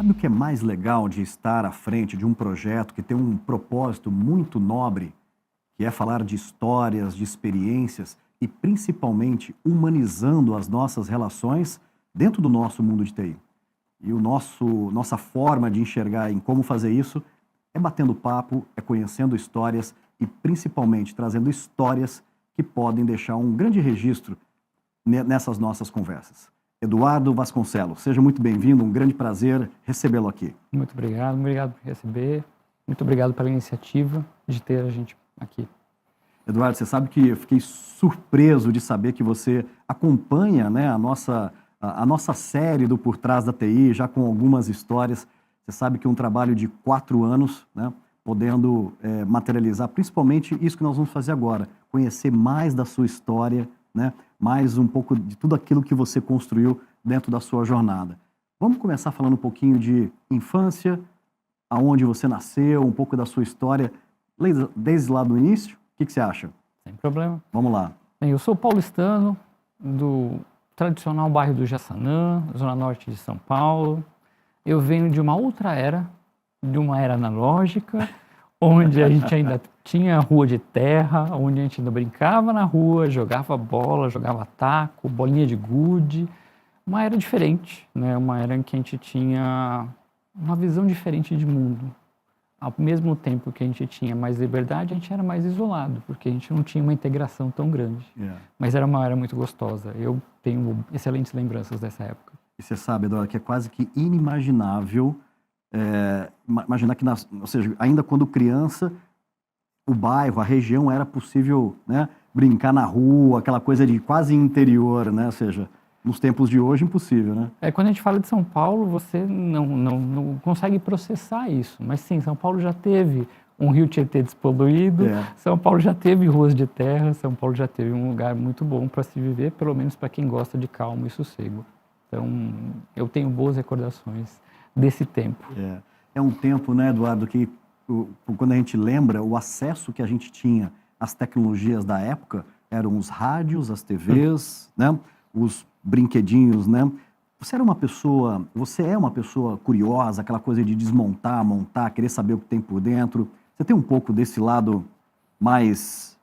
Sabe o que é mais legal de estar à frente de um projeto que tem um propósito muito nobre, que é falar de histórias, de experiências e principalmente humanizando as nossas relações dentro do nosso mundo de TI? E nossa forma de enxergar em como fazer isso é batendo papo, é conhecendo histórias e principalmente trazendo histórias que podem deixar um grande registro nessas nossas conversas. Eduardo Vasconcelos, seja muito bem-vindo, um grande prazer recebê-lo aqui. Muito obrigado por receber, muito obrigado pela iniciativa de ter a gente aqui. Eduardo, você sabe que eu fiquei surpreso de saber que você acompanha, né, a nossa série do Por Trás da TI, já com algumas histórias. Você sabe que um trabalho de 4 anos, né, podendo materializar principalmente isso que nós vamos fazer agora, conhecer mais da sua história, né, mais um pouco de tudo aquilo que você construiu dentro da sua jornada. Vamos começar falando um pouquinho de infância, aonde você nasceu, um pouco da sua história, desde lá do início. O que você acha? Sem problema. Vamos lá. Bem, eu sou paulistano, do tradicional bairro do Jaçanã, zona norte de São Paulo. Eu venho de uma outra era, de uma era analógica, onde a gente ainda tinha rua de terra, onde a gente ainda brincava na rua, jogava bola, jogava taco, bolinha de gude. Uma era diferente, né? Uma era em que a gente tinha uma visão diferente de mundo. Ao mesmo tempo que a gente tinha mais liberdade, a gente era mais isolado, porque a gente não tinha uma integração tão grande. Mas era uma era muito gostosa. Eu tenho excelentes lembranças dessa época. E você sabe, Eduardo, que é quase que inimaginável imaginar que, ou seja, ainda quando criança, o bairro, a região era possível, né, brincar na rua, aquela coisa de quase interior, né? Ou seja, nos tempos de hoje, impossível, né? Quando a gente fala de São Paulo, você não consegue processar isso. Mas sim, São Paulo já teve um rio Tietê despoluído, São Paulo já teve ruas de terra, São Paulo já teve um lugar muito bom para se viver, pelo menos para quem gosta de calma e sossego. Então, eu tenho boas recordações desse tempo. É um tempo, né, Eduardo, que quando a gente lembra, o acesso que a gente tinha às tecnologias da época eram os rádios, as TVs, né, os brinquedinhos, né? Você é uma pessoa curiosa, aquela coisa de desmontar, montar, querer saber o que tem por dentro. Você tem um pouco desse lado mais...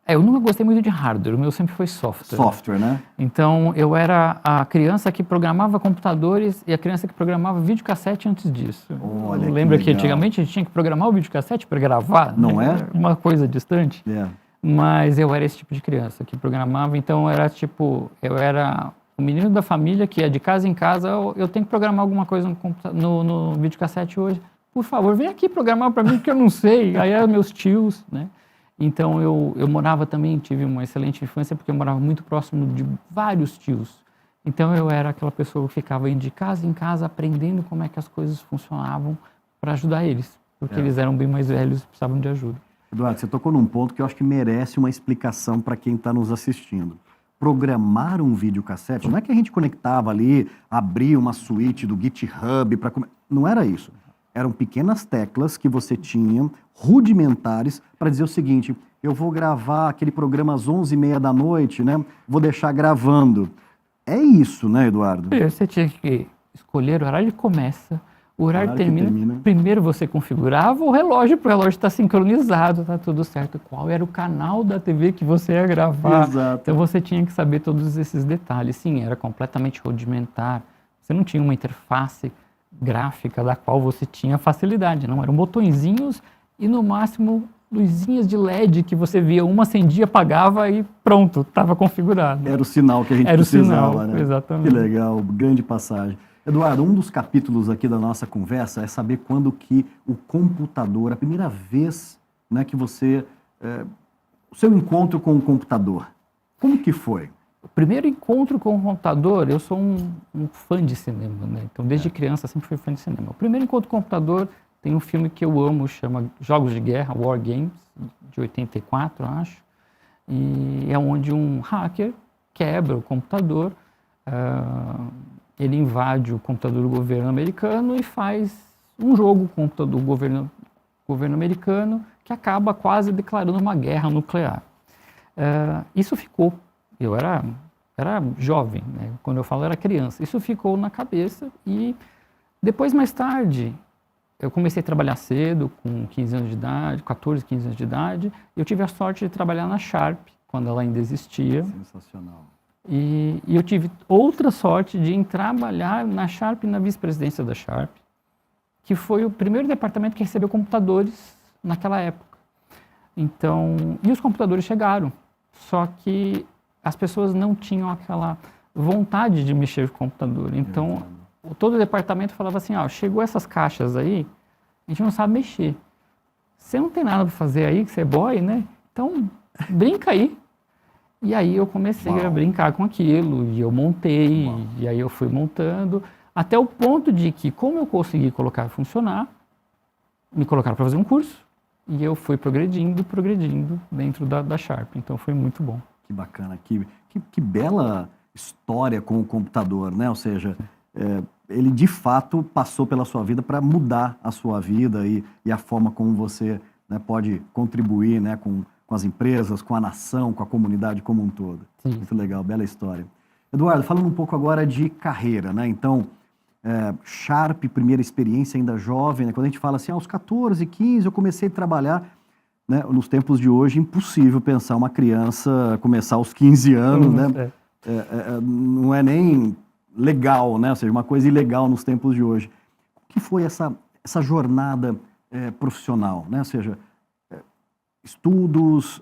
Eu nunca gostei muito de hardware, o meu sempre foi software. Software, né? Então, eu era a criança que programava computadores e a criança que programava videocassete antes disso. Olha, lembra que antigamente a gente tinha que programar o videocassete para gravar? Não é? Uma coisa distante. Mas eu era esse tipo de criança que programava, então eu era o menino da família que ia de casa em casa, eu tenho que programar alguma coisa no videocassete hoje. Por favor, vem aqui programar para mim, porque eu não sei. Aí eram meus tios, né? Então eu morava também, tive uma excelente infância, porque eu morava muito próximo de vários tios. Então eu era aquela pessoa que ficava indo de casa em casa, aprendendo como é que as coisas funcionavam para ajudar eles, porque eles eram bem mais velhos e precisavam de ajuda. Eduardo, você tocou num ponto que eu acho que merece uma explicação para quem está nos assistindo. Programar um videocassete, não é que a gente conectava ali, abria uma suíte do GitHub, não era isso. Eram pequenas teclas que você tinha, rudimentares, para dizer o seguinte: eu vou gravar aquele programa às 11h30 da noite, né? Vou deixar gravando. É isso, né, Eduardo? Você tinha que escolher o horário que começa, o horário que termina. Primeiro você configurava o relógio para o relógio estar sincronizado, tá tudo certo. Qual era o canal da TV que você ia gravar? Exato. Então você tinha que saber todos esses detalhes. Sim, era completamente rudimentar. Você não tinha uma interface gráfica da qual você tinha facilidade, não. Eram botõezinhos e no máximo luzinhas de LED que você via, uma acendia, apagava e pronto, estava configurado. Era o sinal que a gente precisava. Era o sinal, né? Exatamente. Que legal, grande passagem. Eduardo, um dos capítulos aqui da nossa conversa é saber quando que o computador, a primeira vez, né, que você... o seu encontro com o computador, como que foi? O primeiro encontro com o computador, eu sou um fã de cinema, né? Então, desde criança, sempre fui fã de cinema. O primeiro encontro com o computador, tem um filme que eu amo, chama Jogos de Guerra, War Games, de 84, acho. E é onde um hacker quebra o computador, ele invade o computador do governo americano e faz um jogo contra o governo americano que acaba quase declarando uma guerra nuclear. Isso ficou, eu era jovem, né? Quando eu falo era criança, isso ficou na cabeça e Depois, mais tarde, eu comecei a trabalhar cedo, com 15 anos de idade, 14, 15 anos de idade. Eu tive a sorte de trabalhar na Sharp, quando ela ainda existia. Sensacional. E eu tive outra sorte de trabalhar na Sharp, na vice-presidência da Sharp, que foi o primeiro departamento que recebeu computadores naquela época. Então, e os computadores chegaram, só que as pessoas não tinham aquela vontade de mexer com o computador. Então, todo o departamento falava assim, chegou essas caixas aí, a gente não sabe mexer. Você não tem nada para fazer aí, que você é boy, né? Então, brinca aí. E aí eu comecei a brincar com aquilo, e eu montei, e aí eu fui montando, até o ponto de que, como eu consegui colocar a funcionar, me colocaram para fazer um curso, e eu fui progredindo dentro da Sharp. Então foi muito bom. Que bacana, que bela história com o computador, né? Ou seja, ele de fato passou pela sua vida para mudar a sua vida e a forma como você, né, pode contribuir, né, com as empresas, com a nação, com a comunidade como um todo. Sim. Muito legal, bela história. Eduardo, falando um pouco agora de carreira, né? Então, Sharp, primeira experiência ainda jovem, né? Quando a gente fala assim, aos 14, 15, eu comecei a trabalhar, né? Nos tempos de hoje, impossível pensar uma criança começar aos 15 anos, né? Não é nem legal, né? Ou seja, uma coisa ilegal nos tempos de hoje. O que foi essa jornada profissional, né? Ou seja, estudos,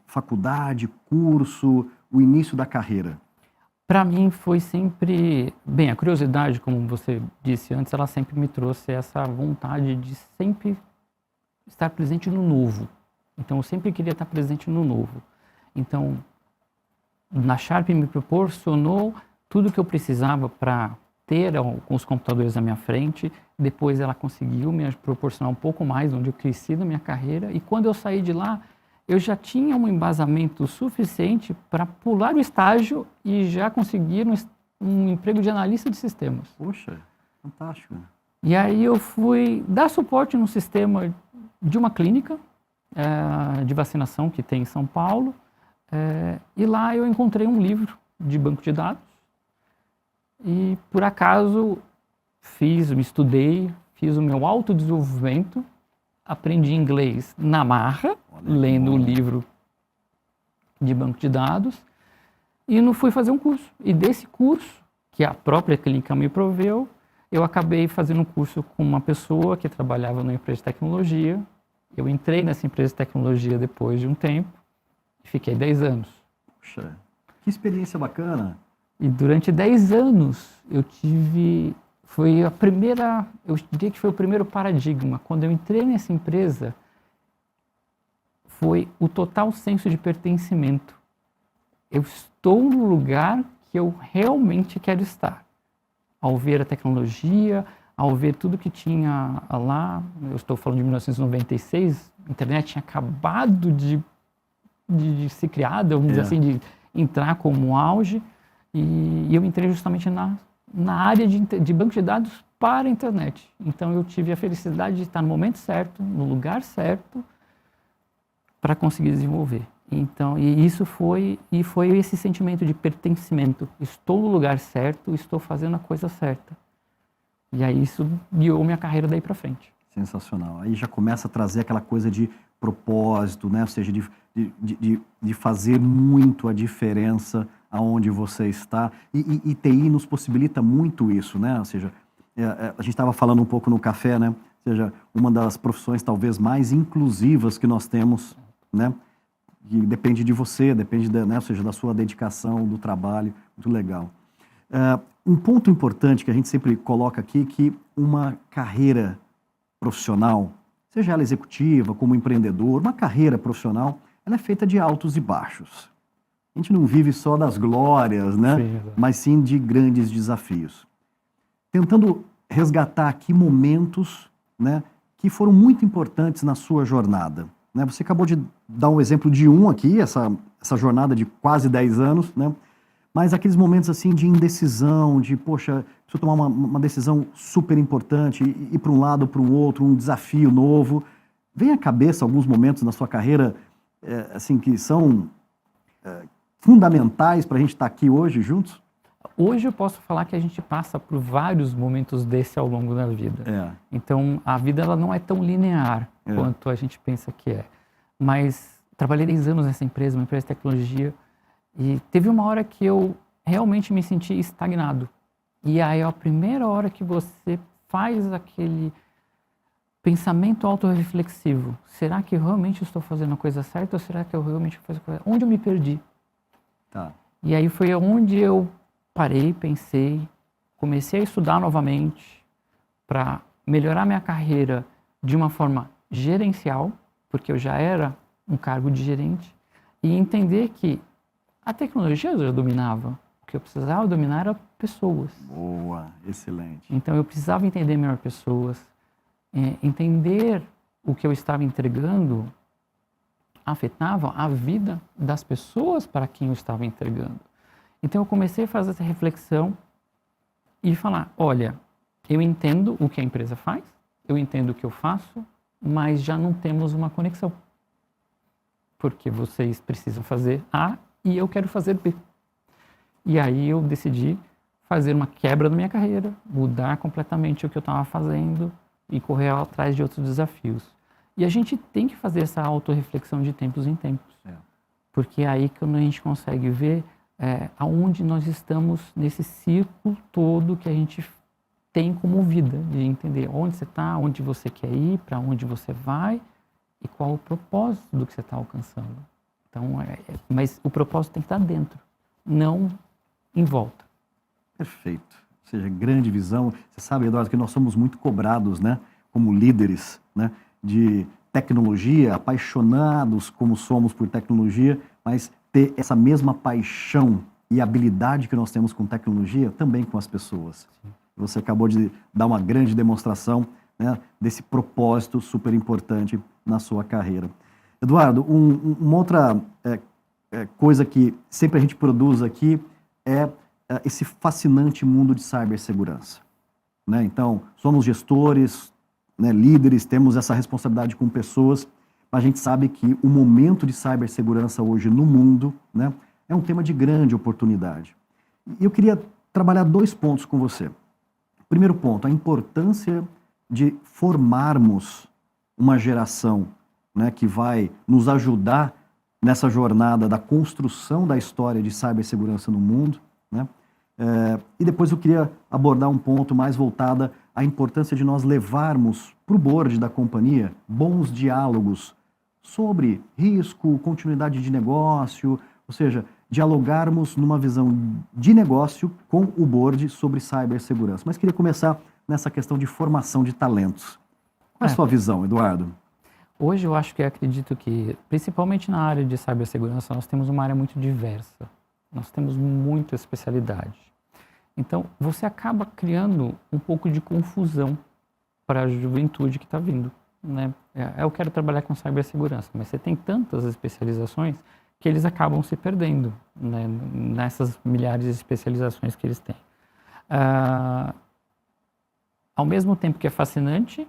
faculdade, curso, o início da carreira? Para mim foi sempre... Bem, a curiosidade, como você disse antes, ela sempre me trouxe essa vontade de sempre estar presente no novo. Então, eu sempre queria estar presente no novo. Então, na Sharp me proporcionou tudo que eu precisava para ter com os computadores na minha frente. Depois ela conseguiu me proporcionar um pouco mais, onde eu cresci na minha carreira. E quando eu saí de lá, eu já tinha um embasamento suficiente para pular o estágio e já conseguir um emprego de analista de sistemas. Poxa, fantástico. E aí eu fui dar suporte no sistema de uma clínica de vacinação que tem em São Paulo. E lá eu encontrei um livro de banco de dados. E por acaso me estudei, fiz o meu autodesenvolvimento, aprendi inglês na marra, lendo o livro de banco de dados, e não fui fazer um curso. E desse curso, que a própria clínica me proveu, eu acabei fazendo um curso com uma pessoa que trabalhava numa empresa de tecnologia. Eu entrei nessa empresa de tecnologia depois de um tempo e fiquei 10 anos. Puxa, que experiência bacana! E durante 10 anos eu tive... Foi a primeira... Eu diria que foi o primeiro paradigma. Quando eu entrei nessa empresa, foi o total senso de pertencimento. Eu estou no lugar que eu realmente quero estar. Ao ver a tecnologia, ao ver tudo que tinha lá, eu estou falando de 1996, a internet tinha acabado de ser criada, vamos dizer assim, de entrar como auge, e eu entrei justamente na área de banco de dados para a internet. Então eu tive a felicidade de estar no momento certo, no lugar certo, para conseguir desenvolver. Então, isso foi esse sentimento de pertencimento. Estou no lugar certo, estou fazendo a coisa certa. E aí isso guiou minha carreira daí para frente. Sensacional. Aí já começa a trazer aquela coisa de propósito, né? Ou seja, de fazer muito a diferença aonde você está. E TI nos possibilita muito isso, né? Ou seja, a gente estava falando um pouco no café, né? Ou seja, uma das profissões talvez mais inclusivas que nós temos, né? E depende de você, depende né? Ou seja, da sua dedicação, do trabalho. Muito legal. Um ponto importante que a gente sempre coloca aqui, que uma carreira profissional, seja ela executiva, como empreendedor, uma carreira profissional, ela é feita de altos e baixos. A gente não vive só das glórias, né? Sim, mas sim de grandes desafios. Tentando resgatar aqui momentos, né, que foram muito importantes na sua jornada. Né? Você acabou de dar um exemplo de um aqui, essa jornada de quase 10 anos, né? Mas aqueles momentos assim de indecisão, de, poxa, preciso tomar uma decisão super importante, ir para um lado ou para o outro, um desafio novo. Vem à cabeça alguns momentos na sua carreira assim, que são fundamentais para a gente estar aqui hoje juntos? Hoje eu posso falar que a gente passa por vários momentos desse ao longo da vida. Então, a vida ela não é tão linear quanto a gente pensa que é. Mas trabalhei 10 anos nessa empresa, uma empresa de tecnologia, e teve uma hora que eu realmente me senti estagnado. E aí, a primeira hora que você faz aquele pensamento autorreflexivo, será que eu realmente estou fazendo a coisa certa ou será que eu realmente faço a coisa... Onde eu me perdi? Tá. E aí foi onde eu parei, pensei, comecei a estudar novamente para melhorar minha carreira de uma forma gerencial, porque eu já era um cargo de gerente, e entender que a tecnologia eu já dominava. O que eu precisava dominar era pessoas. Boa, excelente. Então eu precisava entender melhor pessoas, entender o que eu estava entregando afetava a vida das pessoas para quem eu estava entregando. Então eu comecei a fazer essa reflexão e falar, olha, eu entendo o que a empresa faz, eu entendo o que eu faço, mas já não temos uma conexão. Porque vocês precisam fazer A e eu quero fazer B. E aí eu decidi fazer uma quebra na minha carreira, mudar completamente o que eu estava fazendo e correr atrás de outros desafios. E a gente tem que fazer essa autorreflexão de tempos em tempos. Porque é aí que a gente consegue ver aonde nós estamos nesse círculo todo que a gente tem como vida, de entender onde você está, onde você quer ir, para onde você vai e qual o propósito do que você está alcançando. Então, mas o propósito tem que estar dentro, não em volta. Perfeito. Ou seja, grande visão. Você sabe, Eduardo, que nós somos muito cobrados, né, como líderes, né, de tecnologia, apaixonados como somos por tecnologia, mas ter essa mesma paixão e habilidade que nós temos com tecnologia também com as pessoas. Sim. Você acabou de dar uma grande demonstração, né, desse propósito super importante na sua carreira. Eduardo, uma outra coisa que sempre a gente produz aqui é esse fascinante mundo de cibersegurança, né? Então, somos gestores, né, líderes, temos essa responsabilidade com pessoas, mas a gente sabe que o momento de cibersegurança hoje no mundo, né, é um tema de grande oportunidade. E eu queria trabalhar 2 pontos com você. Primeiro ponto, a importância de formarmos uma geração, né, que vai nos ajudar nessa jornada da construção da história de cibersegurança no mundo, né? E depois eu queria abordar um ponto mais voltado à importância de nós levarmos para o board da companhia bons diálogos sobre risco, continuidade de negócio, ou seja, dialogarmos numa visão de negócio com o board sobre cibersegurança. Mas queria começar nessa questão de formação de talentos. Qual é a sua visão, Eduardo? Hoje eu acho que acredito que, principalmente na área de cibersegurança, nós temos uma área muito diversa. Nós temos muita especialidade. Então, você acaba criando um pouco de confusão para a juventude que está vindo, né? Eu quero trabalhar com cibersegurança, mas você tem tantas especializações que eles acabam se perdendo, né, nessas milhares de especializações que eles têm. Ao mesmo tempo que é fascinante,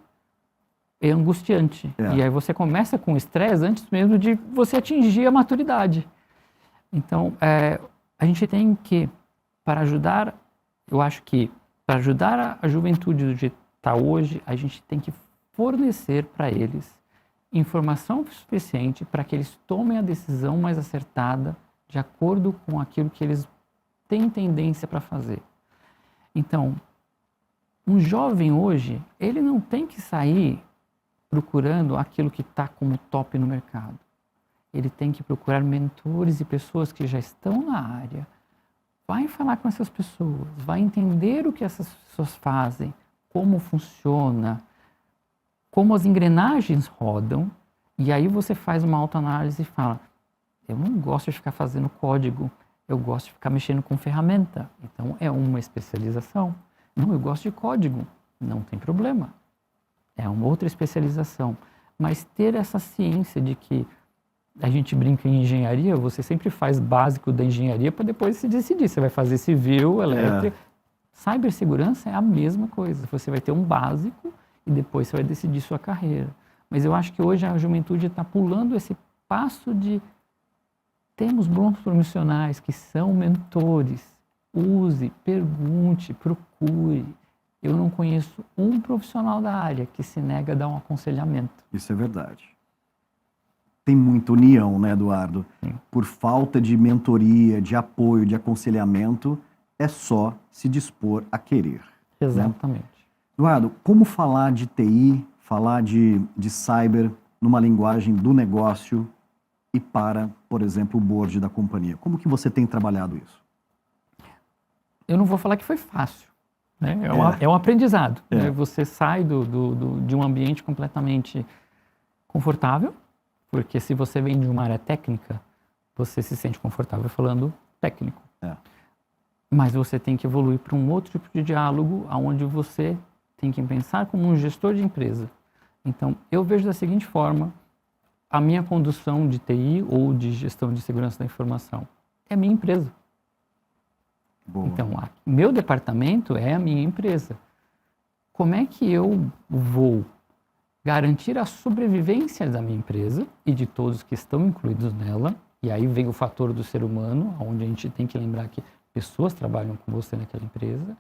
é angustiante. E aí você começa com estresse antes mesmo de você atingir a maturidade. Então, a gente tem que, para ajudar, eu acho que para ajudar a juventude do jeito que está hoje, a gente tem que fornecer para eles informação suficiente para que eles tomem a decisão mais acertada de acordo com aquilo que eles têm tendência para fazer. Então, um jovem hoje, ele não tem que sair procurando aquilo que está como top no mercado. Ele tem que procurar mentores e pessoas que já estão na área. Vai falar com essas pessoas, vai entender o que essas pessoas fazem, como funciona, como as engrenagens rodam, e aí você faz uma autoanálise e fala, eu não gosto de ficar fazendo código, eu gosto de ficar mexendo com ferramenta. Então é uma especialização. Não, eu gosto de código, não tem problema. É uma outra especialização. Mas ter essa ciência de que a gente brinca em engenharia, você sempre faz básico da engenharia para depois se decidir. Você vai fazer civil, elétrica. Cibersegurança é a mesma coisa. Você vai ter um básico e depois você vai decidir sua carreira. Mas eu acho que hoje a juventude está pulando esse passo de temos bons profissionais que são mentores use, pergunte, procure. Eu não conheço um profissional da área que se nega a dar um aconselhamento. Isso é verdade. Tem muita união, né, Eduardo? Sim. Por falta de mentoria, de apoio, de aconselhamento, é só se dispor a querer. Exatamente. Eduardo, como falar de TI, falar de cyber numa linguagem do negócio e para, por exemplo, o board da companhia? Como que você tem trabalhado isso? Eu não vou falar que foi fácil, né? É um aprendizado. É. Né? Você sai de um ambiente completamente confortável, porque se você vem de uma área técnica, você se sente confortável falando técnico. É. Mas você tem que evoluir para um outro tipo de diálogo, onde você tem que pensar como um gestor de empresa. Então, eu vejo da seguinte forma, a minha condução de TI ou de gestão de segurança da informação é a minha empresa. Boa. Então, meu departamento é a minha empresa. Como é que eu vou garantir a sobrevivência da minha empresa e de todos que estão incluídos nela? E aí vem o fator do ser humano, onde a gente tem que lembrar que pessoas trabalham com você naquela empresa,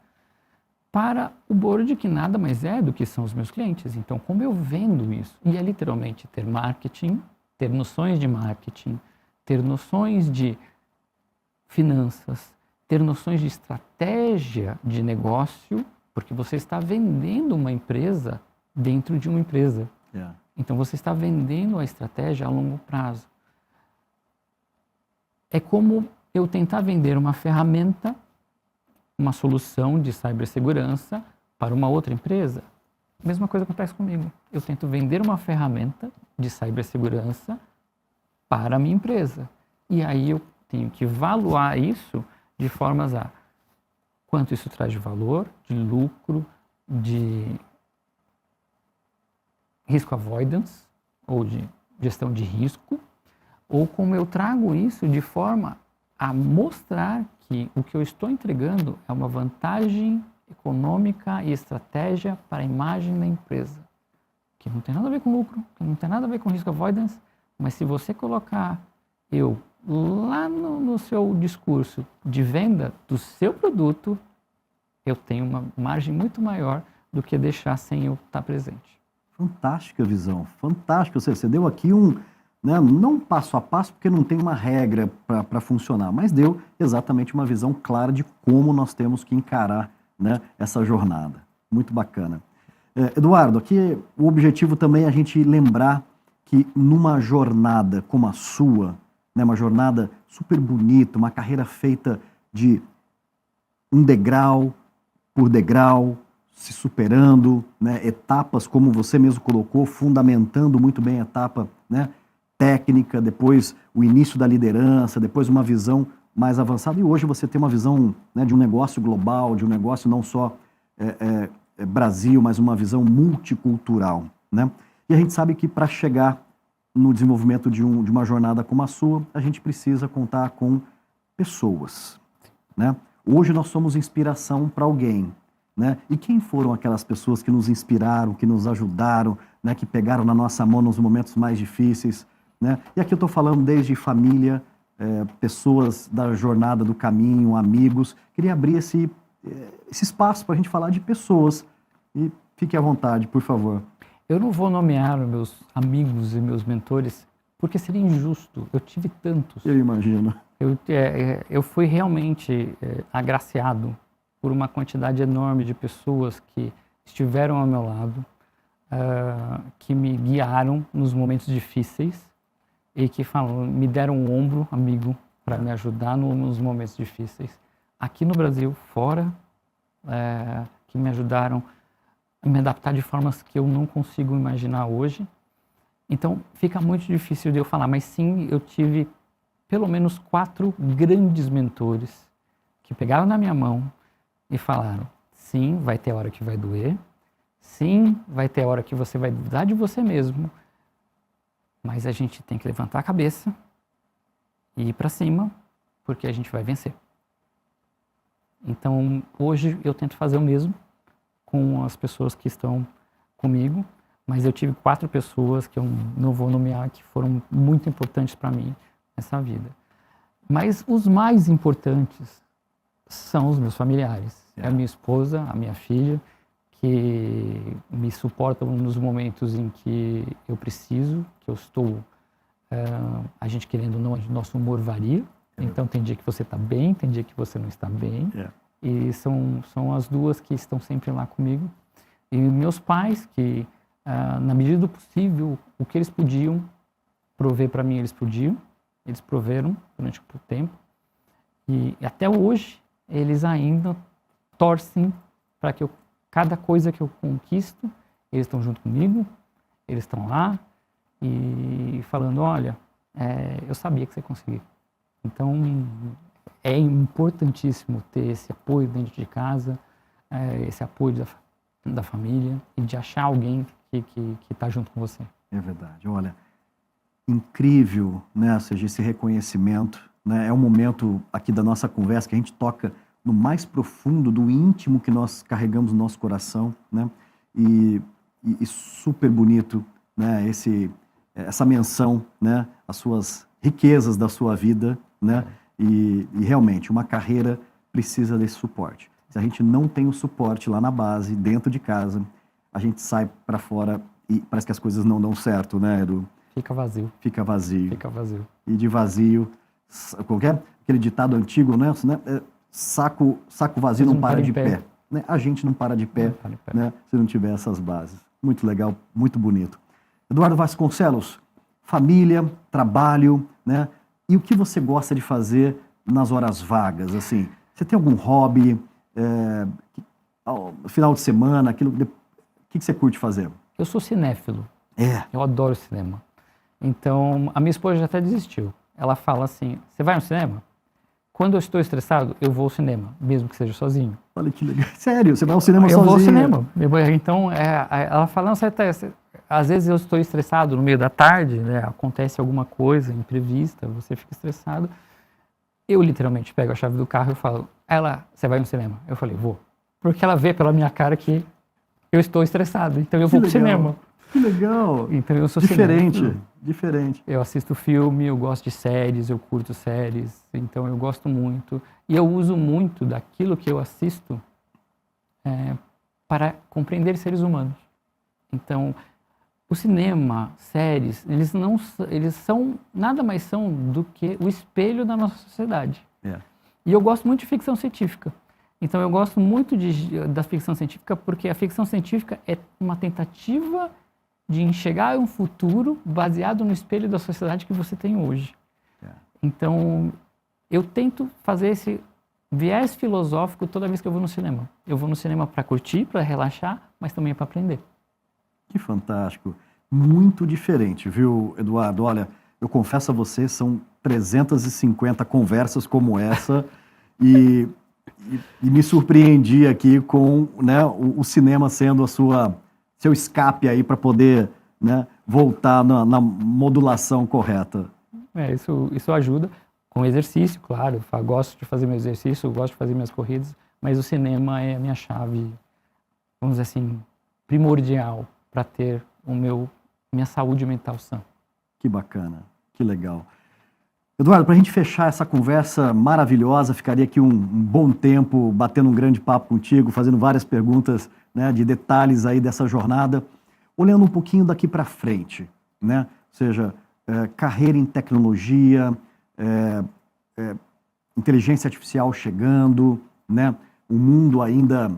para o board que nada mais é do que são os meus clientes. Então, como eu vendo isso? E é literalmente ter marketing, ter noções de marketing, ter noções de finanças, ter noções de estratégia de negócio, porque você está vendendo uma empresa dentro de uma empresa. Yeah. Então, você está vendendo a estratégia a longo prazo. É como eu tentar vender uma ferramenta, uma solução de cibersegurança para uma outra empresa. A mesma coisa acontece comigo. Eu tento vender uma ferramenta de cibersegurança para a minha empresa. E aí eu tenho que evaluar isso de formas a quanto isso traz de valor, de lucro, de risco avoidance, ou de gestão de risco, ou como eu trago isso de forma a mostrar que o que eu estou entregando é uma vantagem econômica e estratégia para a imagem da empresa, que não tem nada a ver com lucro, que não tem nada a ver com risco avoidance, mas se você colocar eu lá no seu discurso de venda do seu produto, eu tenho uma margem muito maior do que deixar sem eu estar presente. Fantástica visão, fantástica. Você deu aqui um, né, não passo a passo, porque não tem uma regra para funcionar, mas deu exatamente uma visão clara de como nós temos que encarar, né, essa jornada. Muito bacana. Eduardo, aqui o objetivo também é a gente lembrar que numa jornada como a sua, né, uma jornada super bonita, uma carreira feita de um degrau por degrau, se superando, né, etapas, como você mesmo colocou, fundamentando muito bem a etapa, né, técnica, depois o início da liderança, depois uma visão mais avançada. E hoje você tem uma visão, né, de um negócio global, de um negócio não só Brasil, mas uma visão multicultural, né? E a gente sabe que para chegar no desenvolvimento de uma jornada como a sua, a gente precisa contar com pessoas, né? Hoje nós somos inspiração para alguém, né? E quem foram aquelas pessoas que nos inspiraram, que nos ajudaram, né? Que pegaram na nossa mão nos momentos mais difíceis, né? E aqui eu estou falando desde família, pessoas da jornada do caminho, amigos. Queria abrir esse espaço para a gente falar de pessoas. E fique à vontade, por favor. Eu não vou nomear os meus amigos e meus mentores, porque seria injusto. Eu tive tantos. Eu imagino. Eu fui realmente agraciado por uma quantidade enorme de pessoas que estiveram ao meu lado, que me guiaram nos momentos difíceis e que me deram um ombro amigo para me ajudar nos momentos difíceis. Aqui no Brasil, fora, que me ajudaram a me adaptar de formas que eu não consigo imaginar hoje. Então, fica muito difícil de eu falar, mas sim, eu tive pelo menos 4 grandes mentores que pegaram na minha mão e falaram, sim, vai ter hora que vai doer, sim, vai ter hora que você vai duvidar de você mesmo, mas a gente tem que levantar a cabeça e ir para cima, porque a gente vai vencer. Então, hoje eu tento fazer o mesmo com as pessoas que estão comigo, mas eu tive 4 pessoas que eu não vou nomear, que foram muito importantes para mim nessa vida. Mas os mais importantes São os meus familiares. É a minha esposa, a minha filha, que me suportam nos momentos em que eu preciso, que eu estou... a gente querendo ou não, nosso humor varia. Então tem dia que você está bem, tem dia que você não está bem. E são as duas que estão sempre lá comigo. E meus pais, que na medida do possível, o que eles podiam prover para mim, eles podiam. Eles proveram durante o tempo. E até hoje, eles ainda torcem para que cada coisa que eu conquisto, eles estão junto comigo, eles estão lá e falando, olha, eu sabia que você conseguiu. Então, é importantíssimo ter esse apoio dentro de casa, esse apoio da família e de achar alguém que está junto com você. É verdade. Olha, incrível, né, ou seja, esse reconhecimento, né, é um momento aqui da nossa conversa que a gente toca no mais profundo do íntimo que nós carregamos no nosso coração, né, e super bonito, né, essa menção, né, as suas riquezas da sua vida, né, e realmente uma carreira precisa desse suporte. Se a gente não tem o suporte lá na base, dentro de casa, a gente sai para fora e parece que as coisas não dão certo, né, Edu? Fica vazio. Fica vazio. Fica vazio. E de vazio, aquele ditado antigo, né? Saco vazio não para de pé. Né? A gente não para de pé, né? Se não tiver essas bases. Muito legal, muito bonito. Eduardo Vasconcelos, família, trabalho, né? E o que você gosta de fazer nas horas vagas? Assim, você tem algum hobby? Final de semana, o que você curte fazer? Eu sou cinéfilo. É. Eu adoro cinema. Então, a minha esposa já até desistiu. Ela fala assim, você vai no cinema? Quando eu estou estressado, eu vou ao cinema, mesmo que seja sozinho. Olha que legal. Sério, você vai ao cinema sozinho? Eu vou ao cinema. Então, ela fala, não, às vezes eu estou estressado no meio da tarde, né, acontece alguma coisa imprevista, você fica estressado. Eu literalmente pego a chave do carro e falo, você vai no cinema? Eu falei, vou. Porque ela vê pela minha cara que eu estou estressado, então eu vou pro cinema. Que legal. Então eu sou Diferente. Eu assisto filme, eu gosto de séries, eu curto séries, então eu gosto muito. E eu uso muito daquilo que eu assisto para compreender seres humanos. Então, o cinema, séries, eles são nada mais são do que o espelho da nossa sociedade. E eu gosto muito de ficção científica. Então eu gosto muito da ficção científica porque a ficção científica é uma tentativa de enxergar um futuro baseado no espelho da sociedade que você tem hoje. Então, eu tento fazer esse viés filosófico toda vez que eu vou no cinema. Eu vou no cinema para curtir, para relaxar, mas também para aprender. Que fantástico. Muito diferente, viu, Eduardo? Olha, eu confesso a você, são 350 conversas como essa e me surpreendi aqui com, né, o cinema sendo seu escape aí para poder, né, voltar na modulação correta. Isso ajuda com exercício, claro. Eu gosto de fazer meu exercício, eu gosto de fazer minhas corridas, mas o cinema é a minha chave, vamos dizer assim, primordial para ter minha saúde mental sã. Que bacana, que legal. Eduardo, para a gente fechar essa conversa maravilhosa, ficaria aqui um bom tempo batendo um grande papo contigo, fazendo várias perguntas, né, de detalhes aí dessa jornada, olhando um pouquinho daqui para frente, né? Ou seja, carreira em tecnologia, inteligência artificial chegando, né? O mundo ainda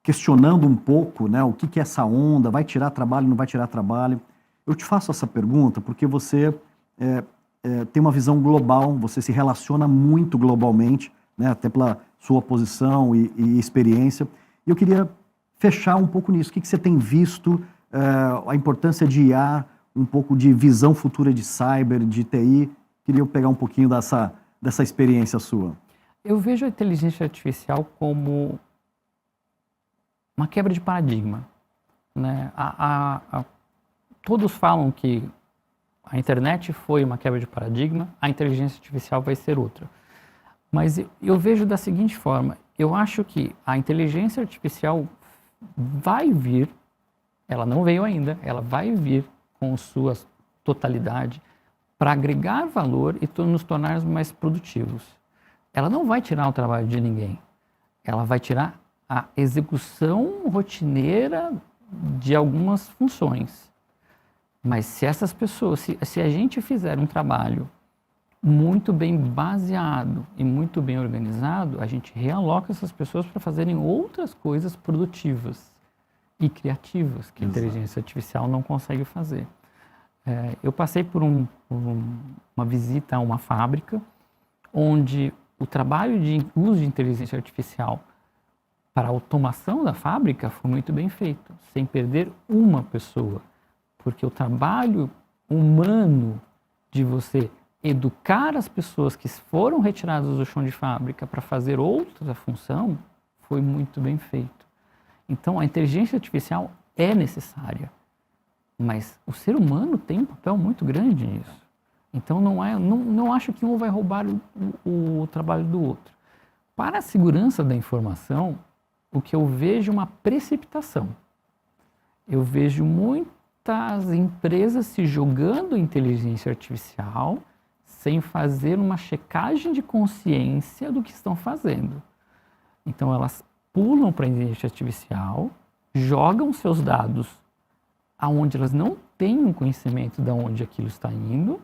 questionando um pouco, né, o que é essa onda, vai tirar trabalho, não vai tirar trabalho. Eu te faço essa pergunta porque você tem uma visão global, você se relaciona muito globalmente, né, até pela sua posição e experiência. E eu queria fechar um pouco nisso. O que você tem visto, a importância de IA, um pouco de visão futura de cyber, de TI? Queria pegar um pouquinho dessa experiência sua. Eu vejo a inteligência artificial como uma quebra de paradigma, né? Todos falam que a internet foi uma quebra de paradigma, a inteligência artificial vai ser outra. Mas eu vejo da seguinte forma, eu acho que a inteligência artificial vai vir, ela não veio ainda, ela vai vir com sua totalidade para agregar valor e nos tornarmos mais produtivos. ela não vai tirar o trabalho de ninguém. Ela vai tirar a execução rotineira de algumas funções. Mas se essas pessoas, se a gente fizer um trabalho muito bem baseado e muito bem organizado, a gente realoca essas pessoas para fazerem outras coisas produtivas e criativas que a inteligência artificial não consegue fazer. Eu passei por uma visita a uma fábrica onde o trabalho de uso de inteligência artificial para a automação da fábrica foi muito bem feito, sem perder uma pessoa, porque o trabalho humano de você educar as pessoas que foram retiradas do chão de fábrica para fazer outra função foi muito bem feito. Então, a inteligência artificial é necessária, mas o ser humano tem um papel muito grande nisso. Então, não acho que um vai roubar o trabalho do outro. Para a segurança da informação, o que eu vejo é uma precipitação. Eu vejo muitas empresas se jogando em inteligência artificial sem fazer uma checagem de consciência do que estão fazendo. Então, elas pulam para a inteligência artificial, jogam seus dados aonde elas não têm um conhecimento de onde aquilo está indo,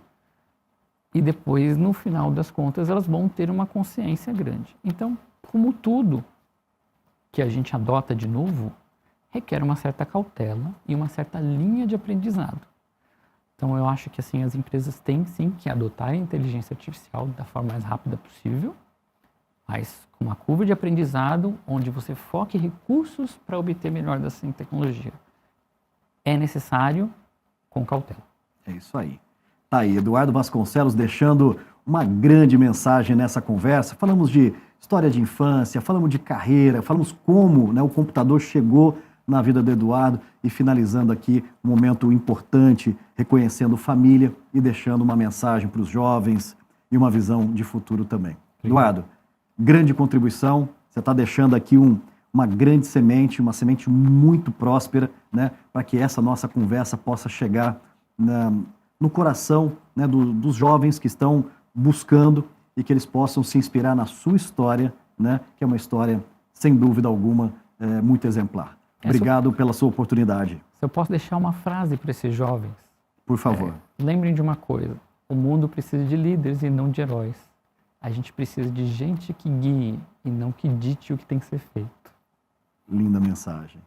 e depois, no final das contas, elas vão ter uma consciência grande. Então, como tudo que a gente adota de novo, requer uma certa cautela e uma certa linha de aprendizado. Então, eu acho que assim, as empresas têm sim que adotar a inteligência artificial da forma mais rápida possível, mas com uma curva de aprendizado onde você foque recursos para obter melhor dessa tecnologia. É necessário com cautela. É isso aí. Tá aí, Eduardo Vasconcelos deixando uma grande mensagem nessa conversa. Falamos de história de infância, falamos de carreira, falamos como, né, o computador chegou na vida do Eduardo e finalizando aqui um momento importante, reconhecendo família e deixando uma mensagem para os jovens e uma visão de futuro também. Eduardo, grande contribuição, você está deixando aqui uma grande semente, uma semente muito próspera, né, para que essa nossa conversa possa chegar no coração, né, dos jovens que estão buscando e que eles possam se inspirar na sua história, né, que é uma história, sem dúvida alguma, muito exemplar. Obrigado pela sua oportunidade. Se eu posso deixar uma frase para esses jovens. Por favor. Lembrem de uma coisa, o mundo precisa de líderes e não de heróis. A gente precisa de gente que guie e não que dite o que tem que ser feito. Linda mensagem.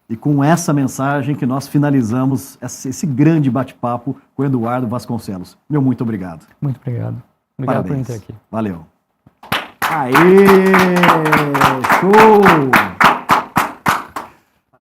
E com essa mensagem que nós finalizamos esse grande bate-papo com o Eduardo Vasconcelos. Meu muito obrigado. Muito obrigado. Obrigado por estar aqui. Valeu. Aê! Show!